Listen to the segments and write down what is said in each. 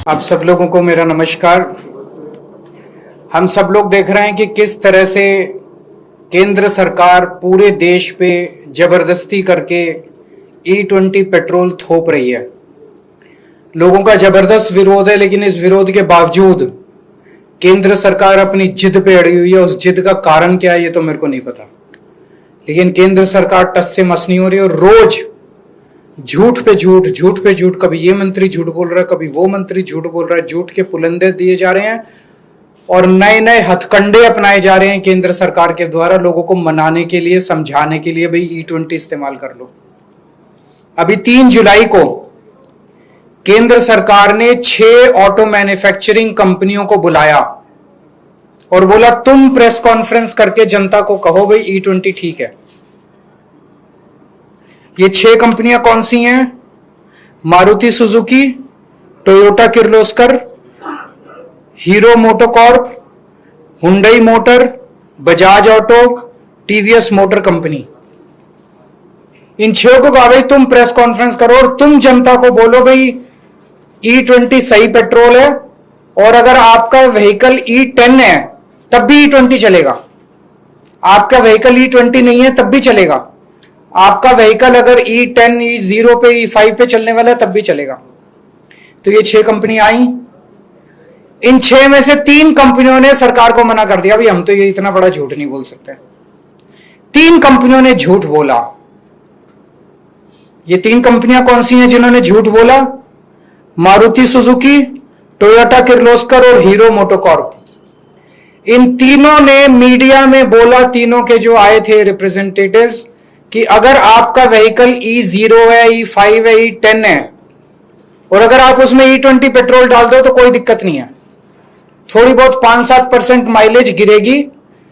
आप सब लोगों को मेरा नमस्कार। हम सब लोग देख रहे हैं कि किस तरह से केंद्र सरकार पूरे देश पे जबरदस्ती करके E20 पेट्रोल थोप रही है। लोगों का जबरदस्त विरोध है, लेकिन इस विरोध के बावजूद केंद्र सरकार अपनी जिद पे अड़ी हुई है। उस जिद का कारण क्या है ये तो मेरे को नहीं पता, लेकिन केंद्र सरकार टस से मस नहीं हो रही और रोज झूठ पे झूठ, झूठ पे झूठ, कभी ये मंत्री झूठ बोल रहा है, कभी वो मंत्री झूठ बोल रहा है, झूठ के पुलंदे दिए जा रहे हैं और नए नए हथकंडे अपनाए जा रहे हैं केंद्र सरकार के द्वारा लोगों को मनाने के लिए, समझाने के लिए, भाई E20 इस्तेमाल कर लो। अभी 3 जुलाई को केंद्र सरकार ने 6 ऑटो मैन्युफैक्चरिंग कंपनियों को बुलाया और बोला तुम प्रेस कॉन्फ्रेंस करके जनता को कहो भाई E20 ठीक है। ये 6 कंपनियां कौन सी हैं? Maruti Suzuki, Toyota Kirloskar, Hero MotoCorp, Hyundai Motor, Bajaj Auto, TVS Motor Company. इन 6 को कहा भाई तुम प्रेस कॉन्फ्रेंस करो और तुम जनता को बोलो भाई E20 सही पेट्रोल है और अगर आपका व्हीकल E10 है तब भी E20 चलेगा, आपका व्हीकल E20 नहीं है तब भी चलेगा, आपका व्हीकल अगर E10, E0 पे, E5 पे चलने वाला है तब भी चलेगा। तो ये 6 कंपनी आई। इन 6 में से 3 कंपनियों ने सरकार को मना कर दिया, भाई हम तो ये इतना बड़ा झूठ नहीं बोल सकते। 3 कंपनियों ने झूठ बोला। ये 3 कंपनियां कौन सी हैं जिन्होंने झूठ बोला? मारुति सुजुकी, टोयोटा किर्लोस्कर और हीरो मोटोकॉर्प। इन तीनों ने मीडिया में बोला, तीनों के जो आए थे रिप्रेजेंटेटिव्स, कि अगर आपका व्हीकल E0 है, E5 है, E10 है और अगर आप उसमें E20 पेट्रोल डाल दो तो कोई दिक्कत नहीं है। थोड़ी बहुत 5-7% माइलेज गिरेगी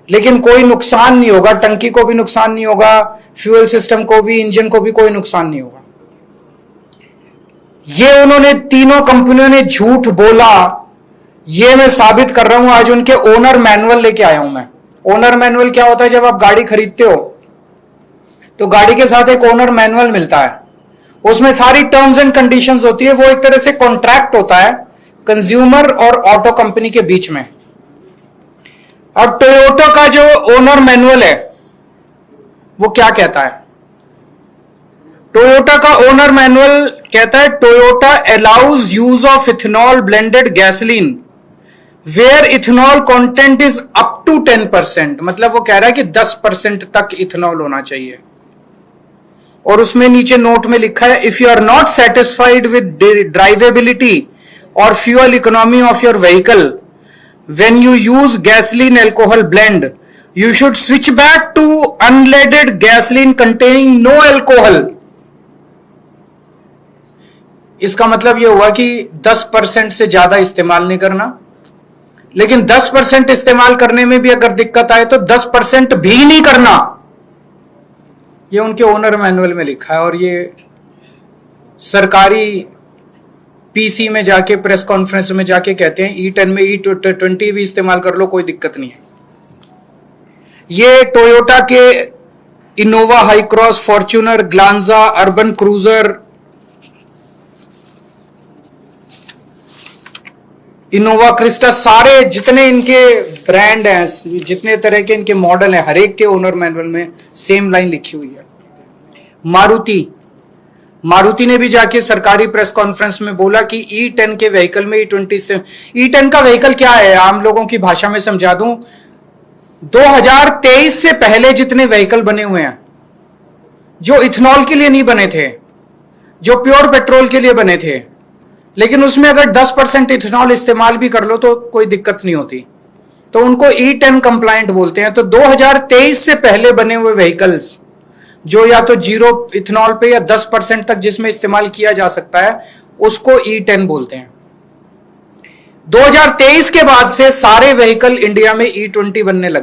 लेकिन कोई नुकसान नहीं होगा, टंकी को भी नुकसान नहीं होगा, फ्यूल सिस्टम को भी, इंजन को भी कोई नुकसान नहीं होगा। ये उन्होंने तीनों कंपनियों ने झूठ बोला। ये मैं साबित कर रहा हूं, आज उनके ओनर मैनुअल लेके आया हूं मैं। ओनर मैनुअल क्या होता है? जब आप गाड़ी खरीदते हो तो गाड़ी के साथ एक ओनर मैनुअल मिलता है, उसमें सारी टर्म्स एंड कंडीशंस होती है। वो एक तरह से कॉन्ट्रैक्ट होता है कंज्यूमर और ऑटो कंपनी के बीच में। अब टोयोटा का जो ओनर मैनुअल है वो क्या कहता है? टोयोटा का ओनर मैनुअल कहता है Toyota allows use of ethanol blended gasoline where ethanol content is up to 10%। मतलब वो कह रहा है कि 10% तक इथेनॉल होना चाहिए। और उसमें नीचे नोट में लिखा है, if you are not satisfied with drivability और fuel economy of your vehicle when you use gasoline alcohol blend you should switch back to unleaded gasoline containing no alcohol. इसका मतलब यह हुआ कि 10% से ज्यादा इस्तेमाल नहीं करना, लेकिन 10% इस्तेमाल करने में भी अगर दिक्कत आए तो 10% भी नहीं करना। ये उनके ओनर मैनुअल में लिखा है और ये सरकारी पीसी में जाके, प्रेस कॉन्फ्रेंस में जाके कहते हैं E10 में E20 भी इस्तेमाल कर लो, कोई दिक्कत नहीं है। ये टोयोटा के Innova high cross, Fortuner, Glanza, urban cruiser, Innova Crysta, सारे जितने इनके ब्रांड हैं, जितने तरह के इनके मॉडल हैं, हर एक के ओनर मैनुअल में सेम लाइन लिखी हुई है। मारुति ने भी जाके सरकारी प्रेस कॉन्फ्रेंस में बोला कि E10 के व्हीकल में E20 से, E10 का व्हीकल क्या है आम लोगों की भाषा में समझा दूं, 2023 से पहले जितने व्हीकल बने हुए हैं जो इथेनॉल के लिए नहीं बने थे, जो प्योर पेट्रोल के लिए बने थे, लेकिन उसमें अगर 10% इथेनॉल इस्तेमाल भी कर लो तो कोई दिक्कत नहीं होती, तो उनको E10 कंप्लायंट बोलते हैं। तो 2023 से पहले बने हुए व्हीकल्स जो या तो 0 इथेनॉल पे या 10% तक जिसमें इस्तेमाल किया जा सकता है उसको E10 बोलते हैं। 2023 के बाद से सारे व्हीकल इंडिया में E20 बनने लग गए।